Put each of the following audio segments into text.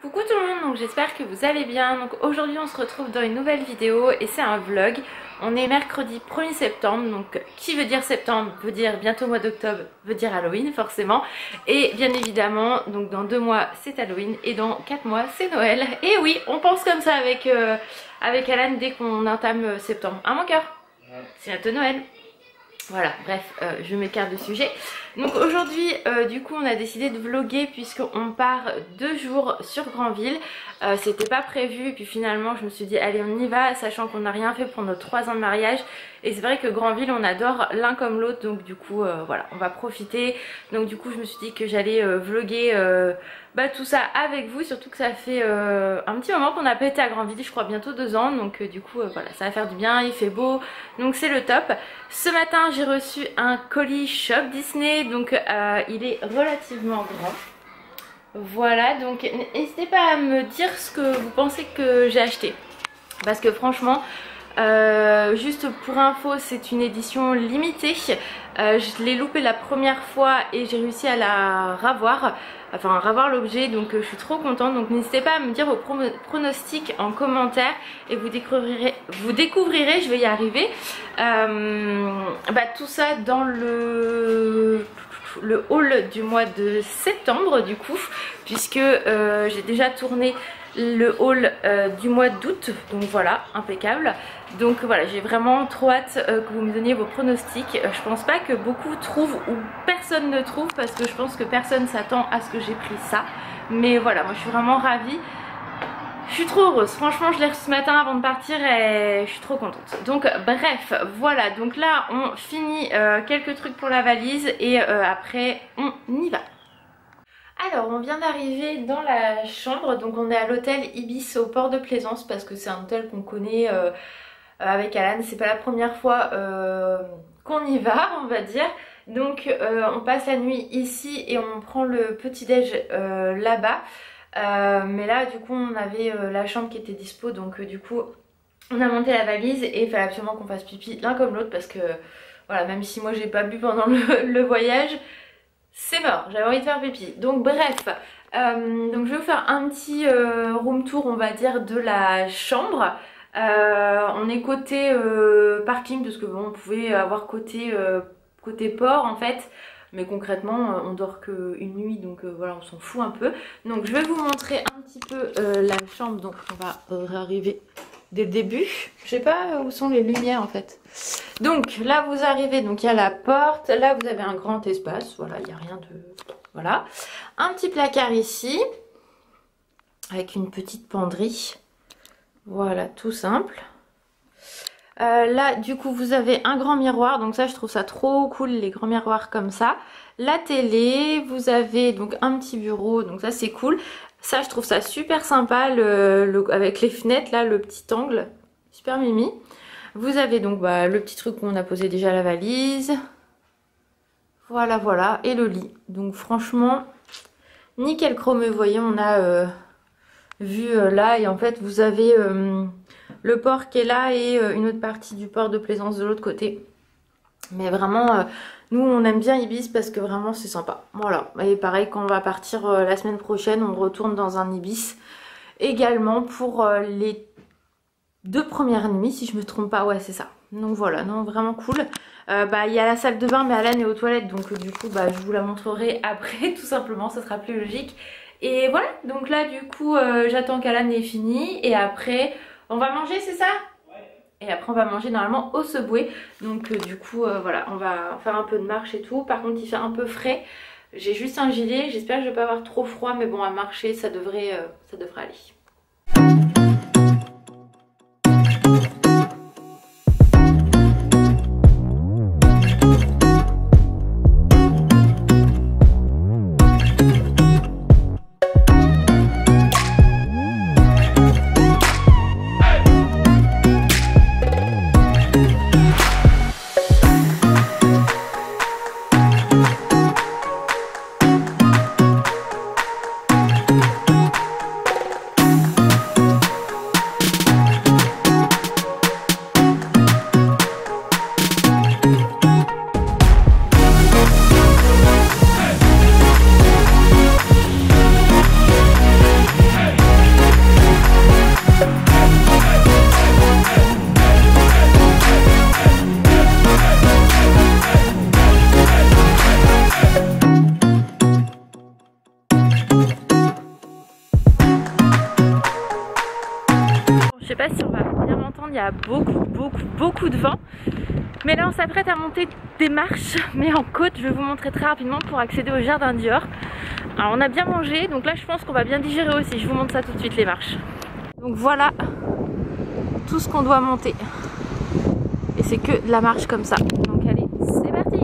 Coucou tout le monde, donc j'espère que vous allez bien. Donc aujourd'hui on se retrouve dans une nouvelle vidéo et c'est un vlog. On est mercredi 1er septembre, donc qui veut dire septembre veut dire bientôt mois d'octobre, veut dire Halloween forcément. Et bien évidemment, donc dans 2 mois c'est Halloween et dans 4 mois c'est Noël. Et oui, on pense comme ça avec Alan dès qu'on entame septembre. Hein mon cœur? C'est bientôt Noël. Voilà, bref, je m'écarte du sujet. Donc aujourd'hui, du coup, on a décidé de vlogger puisqu'on part 2 jours sur Granville. C'était pas prévu et puis finalement, je me suis dit, allez, on y va, sachant qu'on n'a rien fait pour nos 3 ans de mariage. Et c'est vrai que Granville, on adore l'un comme l'autre, donc du coup, voilà, on va profiter. Donc du coup, je me suis dit que j'allais vlogger tout ça avec vous, surtout que ça fait un petit moment qu'on n'a pas été à Granville, je crois bientôt 2 ans. Donc du coup, voilà, ça va faire du bien, il fait beau, donc c'est le top. Ce matin, j'ai reçu un colis Shop Disney, donc il est relativement grand. Voilà, donc n'hésitez pas à me dire ce que vous pensez que j'ai acheté. Parce que franchement, juste pour info, c'est une édition limitée. Je l'ai loupé la première fois et j'ai réussi à la ravoir. Enfin, ravoir l'objet, donc je suis trop contente. Donc n'hésitez pas à me dire vos pronostics en commentaire et vous découvrirez, je vais y arriver, tout ça dans le haul du mois de septembre du coup, puisque j'ai déjà tourné le haul du mois d'août, donc voilà, impeccable. Donc voilà, j'ai vraiment trop hâte que vous me donniez vos pronostics. Je pense pas que beaucoup trouvent ou personne ne trouve, parce que je pense que personne s'attend à ce que j'ai pris ça. Mais voilà, moi je suis vraiment ravie. Je suis trop heureuse, franchement je l'ai reçu ce matin avant de partir et je suis trop contente. Donc bref, voilà, donc là on finit quelques trucs pour la valise et après on y va. Alors on vient d'arriver dans la chambre, donc on est à l'hôtel Ibis au port de Plaisance parce que c'est un hôtel qu'on connaît avec Alan, c'est pas la première fois qu'on y va on va dire. Donc on passe la nuit ici et on prend le petit déj là-bas. Mais là du coup on avait la chambre qui était dispo, donc du coup on a monté la valise et il fallait absolument qu'on fasse pipi l'un comme l'autre parce que voilà, même si moi j'ai pas bu pendant le voyage, c'est mort, j'avais envie de faire pipi. Donc bref, donc je vais vous faire un petit room tour on va dire de la chambre. On est côté parking parce que bon, on pouvait avoir côté port en fait. Mais concrètement on dort qu'une nuit, donc voilà, on s'en fout un peu. Donc je vais vous montrer un petit peu la chambre. Donc on va arriver dès le début. Je sais pas où sont les lumières en fait. Donc là vous arrivez, donc il y a la porte. Là vous avez un grand espace, voilà, il n'y a rien de... Voilà. Un petit placard ici. Avec une petite penderie. Voilà, tout simple. Là du coup vous avez un grand miroir, donc ça je trouve ça trop cool, les grands miroirs comme ça. La télé, vous avez donc un petit bureau, donc ça c'est cool. Ça je trouve ça super sympa, avec les fenêtres là, le petit angle, super mimi. Vous avez donc le petit truc où on a posé déjà la valise. Voilà voilà, et le lit. Donc franchement nickel chrome, vous voyez on a vu là, et en fait vous avez le port qui est là et une autre partie du port de Plaisance de l'autre côté. Mais vraiment, nous on aime bien Ibis parce que vraiment c'est sympa. Voilà, et pareil quand on va partir la semaine prochaine, on retourne dans un Ibis également pour les 2 premières nuits si je me trompe pas, ouais c'est ça. Donc voilà, non vraiment cool. Il y a la salle de bain mais Alan est aux toilettes, donc du coup je vous la montrerai après tout simplement, ça sera plus logique. Et voilà, donc là du coup j'attends qu'Alan ait fini et après... On va manger, c'est ça? Ouais. Et après on va manger normalement au Subway. Donc du coup voilà, on va faire un peu de marche et tout. Par contre il fait un peu frais. J'ai juste un gilet, j'espère que je vais pas avoir trop froid, mais bon à marcher ça devrait aller. pas si on va bien m'entendre, il y a beaucoup de vent. Mais là on s'apprête à monter des marches, mais en côte. Je vais vous montrer très rapidement pour accéder au jardin Dior. Alors on a bien mangé, donc là je pense qu'on va bien digérer aussi. Je vous montre ça tout de suite, les marches. Donc voilà tout ce qu'on doit monter. Et c'est que de la marche comme ça. Donc allez, c'est parti!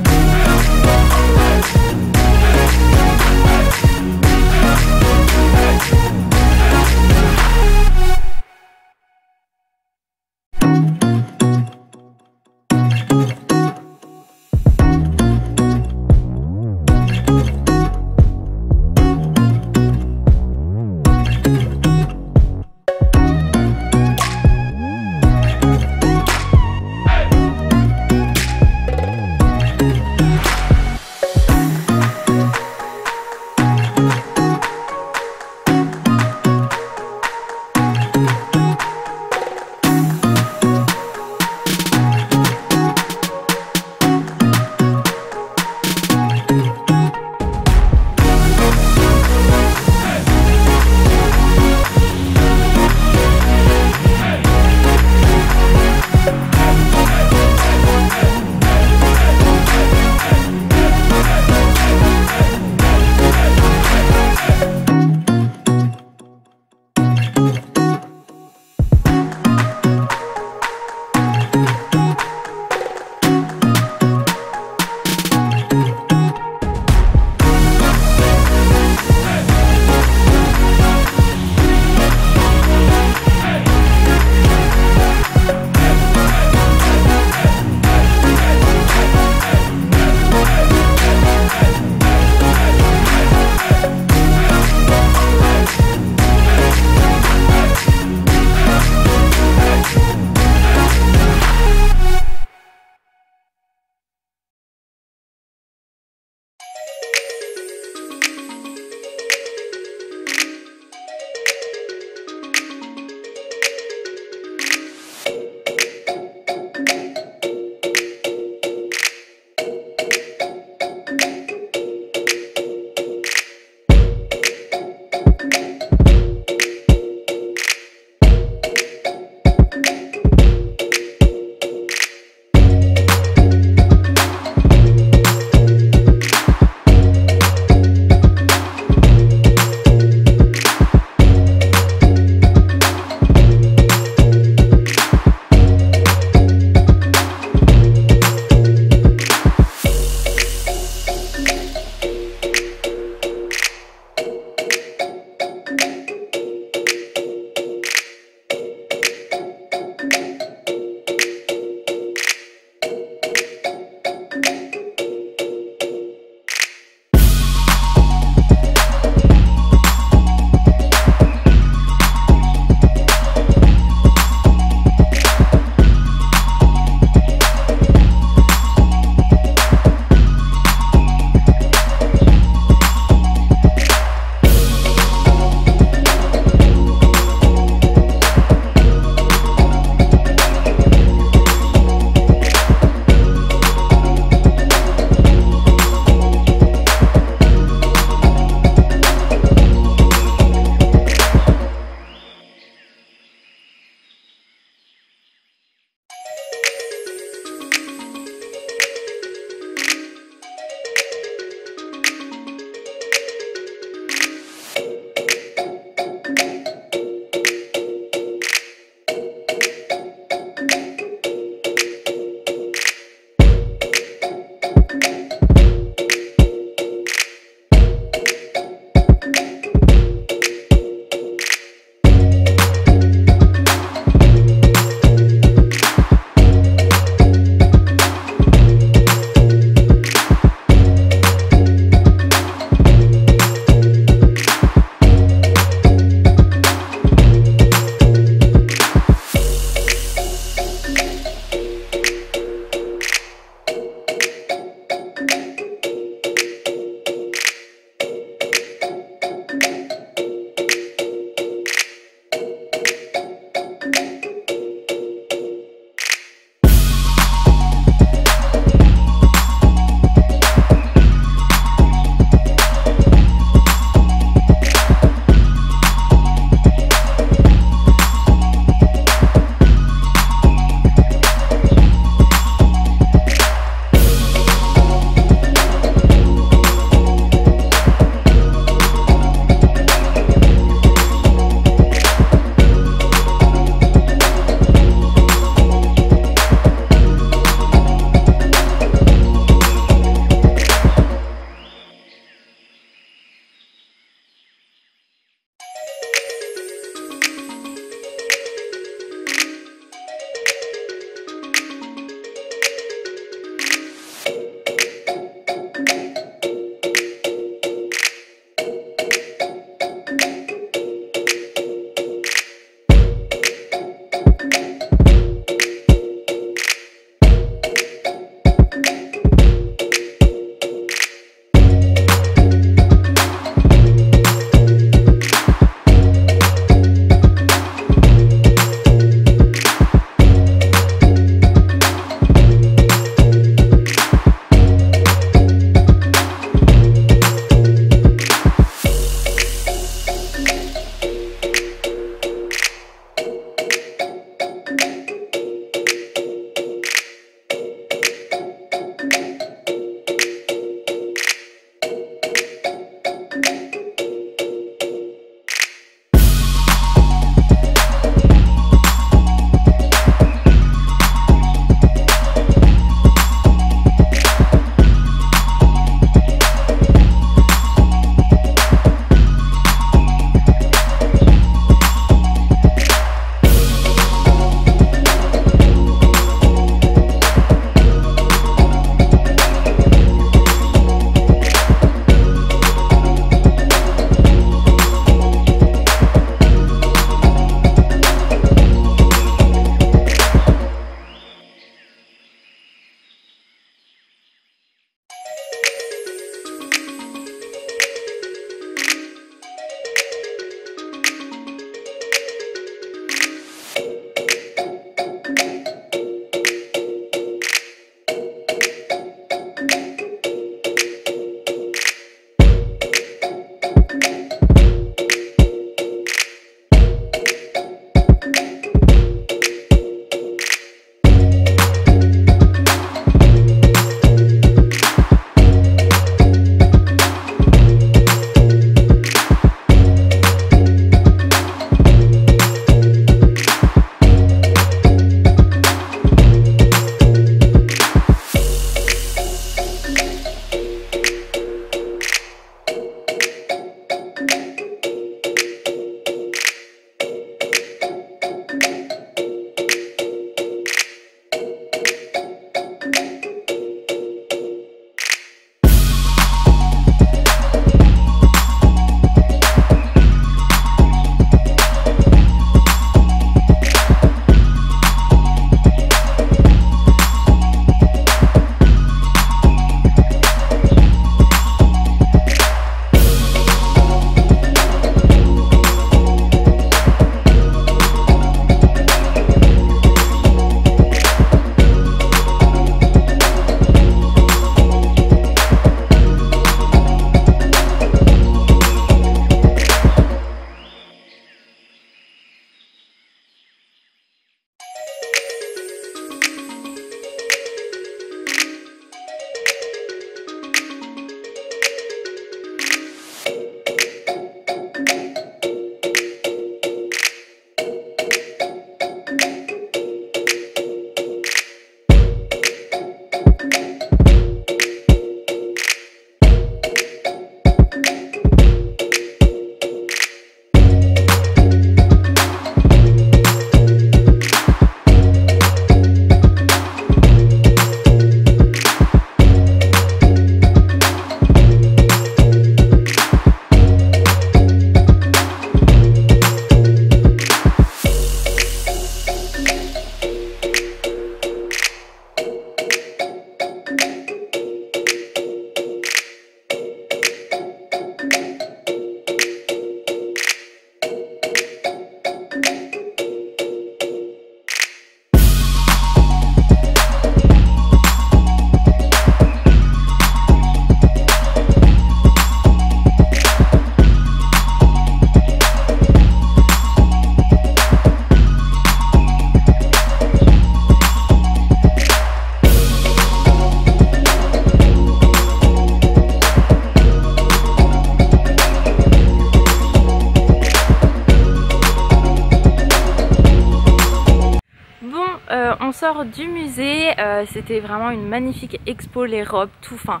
sort du musée. C'était vraiment une magnifique expo, les robes, tout, enfin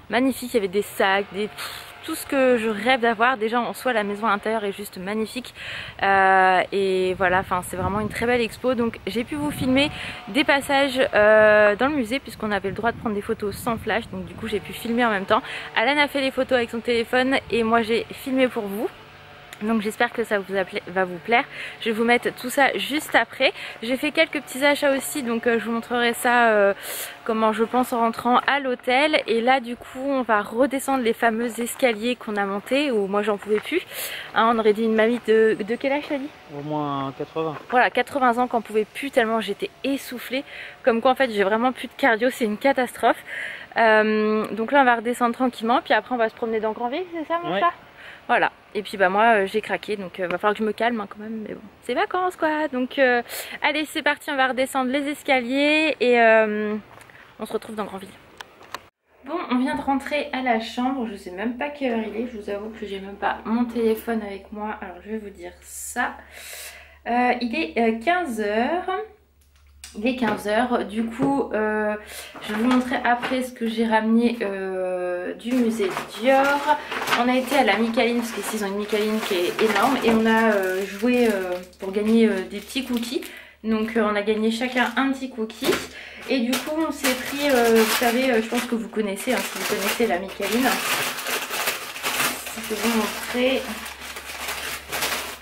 magnifique. Il y avait des sacs, tout ce que je rêve d'avoir. Déjà en soi la maison à l'intérieur est juste magnifique et voilà, enfin c'est vraiment une très belle expo. Donc j'ai pu vous filmer des passages dans le musée puisqu'on avait le droit de prendre des photos sans flash, donc du coup j'ai pu filmer en même temps. Alan a fait les photos avec son téléphone et moi j'ai filmé pour vous. Donc j'espère que ça va vous plaire. Je vais vous mettre tout ça juste après. J'ai fait quelques petits achats aussi, donc je vous montrerai ça comment je pense en rentrant à l'hôtel. Et là du coup on va redescendre les fameux escaliers qu'on a montés, où moi j'en pouvais plus. Hein, on aurait dit une mamie de quel âge, t'as dit? Au moins 80. Voilà, 80 ans, qu'en pouvait plus tellement j'étais essoufflée. Comme quoi en fait j'ai vraiment plus de cardio, c'est une catastrophe. Donc là on va redescendre tranquillement, puis après on va se promener dans Granville, c'est ça mon chat? Voilà, et puis bah moi j'ai craqué, donc va falloir que je me calme hein, quand même, mais bon, c'est vacances quoi. Donc allez c'est parti, on va redescendre les escaliers et on se retrouve dans Granville. Bon, on vient de rentrer à la chambre, je sais même pas quelle heure il est, je vous avoue que j'ai même pas mon téléphone avec moi, alors je vais vous dire ça. Il est 15h. Il est 15h, du coup je vais vous montrer après ce que j'ai ramené du musée Dior. On a été à la Micaline, parce qu'ici ils ont une Micaline qui est énorme, et on a joué pour gagner des petits cookies. Donc on a gagné chacun un petit cookie. Et du coup on s'est pris, vous savez, je pense que vous connaissez, hein, si vous connaissez la Micaline. Je vais vous montrer.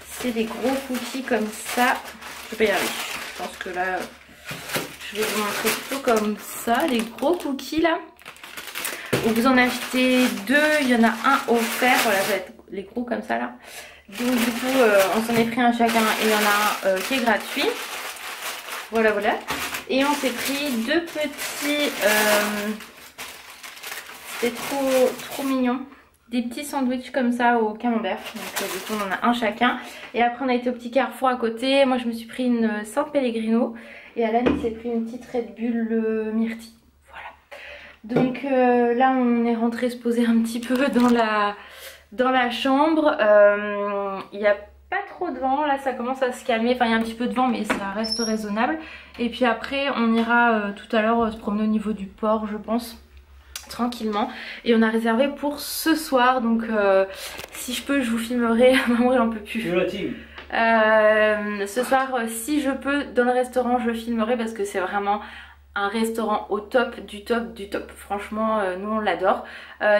C'est des gros cookies comme ça. Je vais pas y arriver, je pense que là... Je vais vous montrer plutôt comme ça, les gros cookies là. Vous en achetez deux, il y en a un offert, voilà, ça va être les gros comme ça là. Donc du coup, on s'en est pris un chacun et il y en a un qui est gratuit. Voilà, voilà. Et on s'est pris deux petits, c'était trop mignon. Des petits sandwichs comme ça au camembert. Donc du coup on en a un chacun. Et après on a été au petit Carrefour à côté. Moi je me suis pris une San Pellegrino. Et Alan il s'est pris une petite Red Bull myrtille. Voilà. Donc là on est rentré se poser un petit peu dans la chambre. Il n'y a pas trop de vent. Là ça commence à se calmer. Enfin il y a un petit peu de vent mais ça reste raisonnable. Et puis après on ira tout à l'heure se promener au niveau du port je pense. Tranquillement, et on a réservé pour ce soir, donc si je peux je vous filmerai. Maman elle en peut plus. Ce soir si je peux dans le restaurant je filmerai parce que c'est vraiment un restaurant au top du top du top. Franchement nous on l'adore.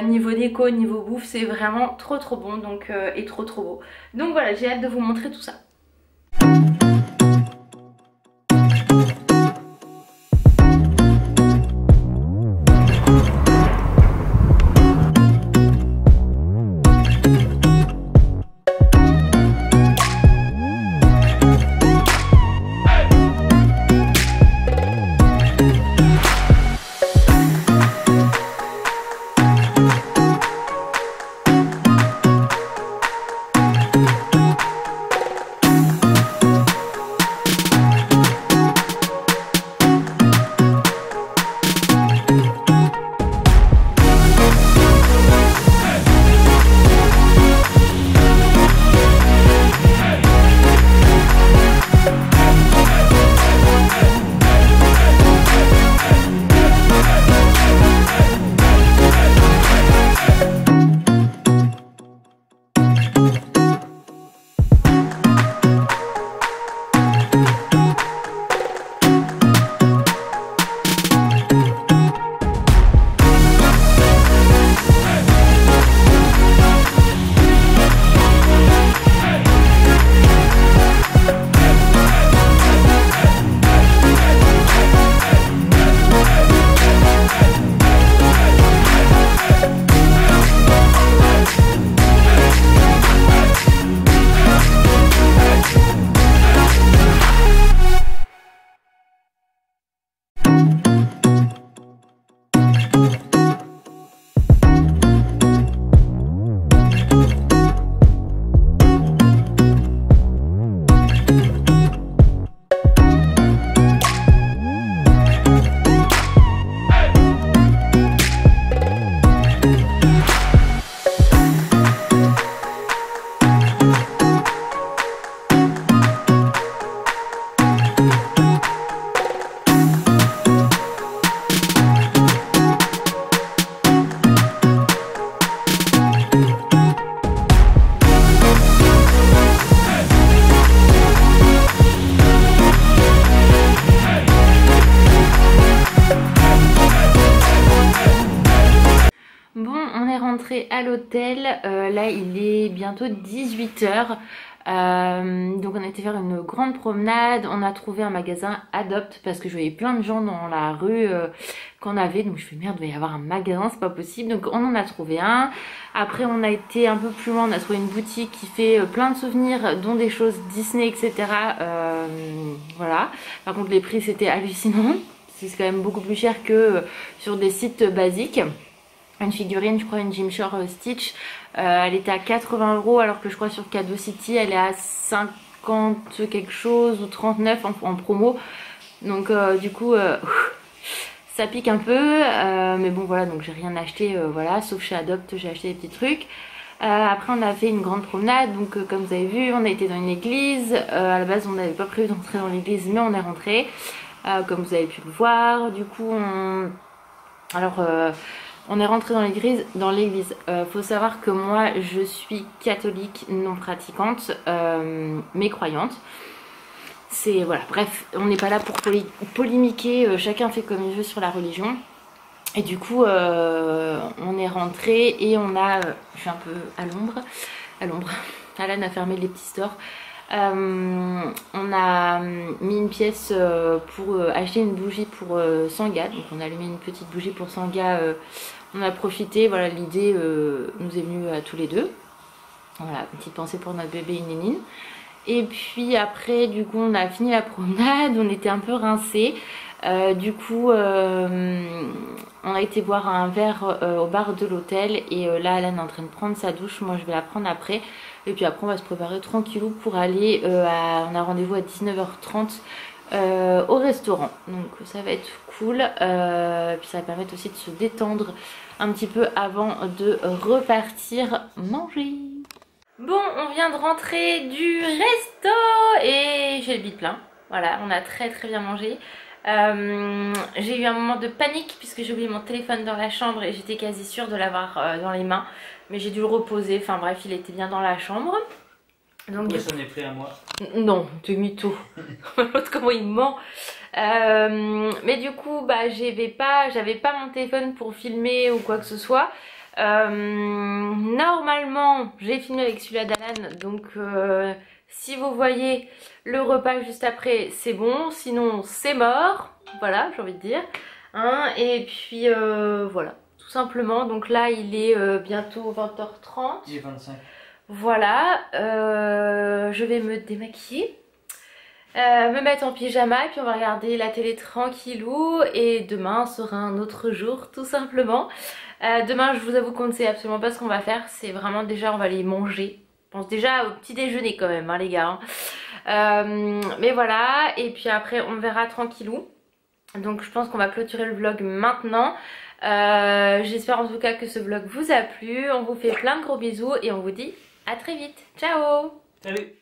Niveau déco, niveau bouffe c'est vraiment trop bon, donc et trop beau. Donc voilà, j'ai hâte de vous montrer tout ça. rentrée à l'hôtel, là il est bientôt 18 h. Donc on a été faire une grande promenade, on a trouvé un magasin Adopt parce que je voyais plein de gens dans la rue qu'on avait, donc je fais merde, il doit y avoir un magasin, c'est pas possible, donc on en a trouvé un. Après on a été un peu plus loin, on a trouvé une boutique qui fait plein de souvenirs dont des choses Disney, etc. Voilà, par contre les prix c'était hallucinant, c'est quand même beaucoup plus cher que sur des sites basiques. Une figurine, je crois une Gymshark Stitch, elle était à 80 € alors que je crois sur Cadeau City elle est à 50 quelque chose ou 39 en promo. Donc du coup ça pique un peu, mais bon voilà, donc j'ai rien acheté, voilà, sauf chez Adopt j'ai acheté des petits trucs. Après on a fait une grande promenade, donc comme vous avez vu on a été dans une église, à la base on n'avait pas prévu d'entrer dans l'église mais on est rentré, comme vous avez pu le voir. Du coup on est rentré dans l'église. Faut savoir que moi je suis catholique non pratiquante, mais croyante. C'est voilà, bref, on n'est pas là pour polémiquer, chacun fait comme il veut sur la religion. Et du coup on est rentré et on a, je suis un peu à l'ombre, Alan a fermé les petits stores. On a mis une pièce pour acheter une bougie pour Sangha, donc on a allumé une petite bougie pour Sangha. On a profité, voilà, l'idée nous est venue à tous les deux. Voilà, une petite pensée pour notre bébé Inénine. Et puis après, du coup, on a fini la promenade, on était un peu rincés. Du coup, on a été boire un verre au bar de l'hôtel. Et là, Alan est en train de prendre sa douche. Moi, je vais la prendre après. Et puis après, on va se préparer tranquillou pour aller on a rendez-vous à 19h30 au restaurant. Donc ça va être cool. Puis ça va permettre aussi de se détendre un petit peu avant de repartir manger. Bon, on vient de rentrer du resto et j'ai le bide plein. Voilà, on a très bien mangé. J'ai eu un moment de panique puisque j'ai oublié mon téléphone dans la chambre et j'étais quasi sûre de l'avoir dans les mains. Mais j'ai dû le reposer, enfin bref, il était bien dans la chambre. Donc, ça n'est pris à moi. Non, tu mytho. L'autre comment il ment. Mais du coup, bah j'avais pas mon téléphone pour filmer ou quoi que ce soit. Normalement j'ai filmé avec celui-là d'Alan, donc si vous voyez le repas juste après c'est bon, sinon c'est mort, voilà, j'ai envie de dire hein. Et puis voilà, tout simplement. Donc là il est bientôt 20h30, il est 25. voilà, je vais me démaquiller, me mettre en pyjama et puis on va regarder la télé tranquillou. Et demain sera un autre jour tout simplement. Demain je vous avoue qu'on ne sait absolument pas ce qu'on va faire. C'est vraiment déjà on va aller manger. Je pense déjà au petit déjeuner quand même hein, les gars hein. Mais voilà, et puis après on verra tranquillou. Donc je pense qu'on va clôturer le vlog maintenant. J'espère en tout cas que ce vlog vous a plu. On vous fait plein de gros bisous et on vous dit à très vite. Ciao. Salut.